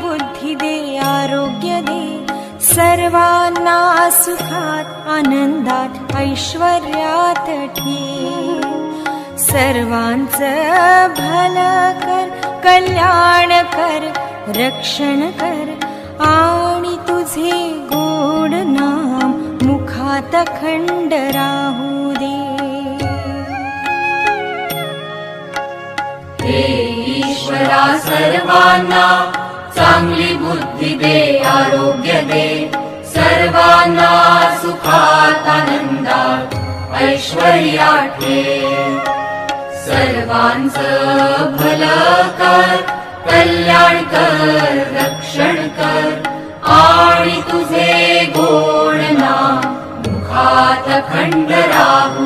बुद्धी दे, आरोग्य दे, सर्वांना सुखात आनंदात ऐश्वर्यात ठेव. सर्वांचं भलं कर, कल्याण कर, रक्षण कर, आणि तुझे गोड नाम मुखात अखंड राहू दे. हे ईश्वरा सर्वांना चांगली बुद्धी दे, आरोग्य दे, सर्वांना सुखात आनंदात ऐश्वर्यात ठेव. सर्वांचं भलं कर, कल्याण कर, रक्षण कर, आणि तुझे गोड नाम मुखात अखंड राहू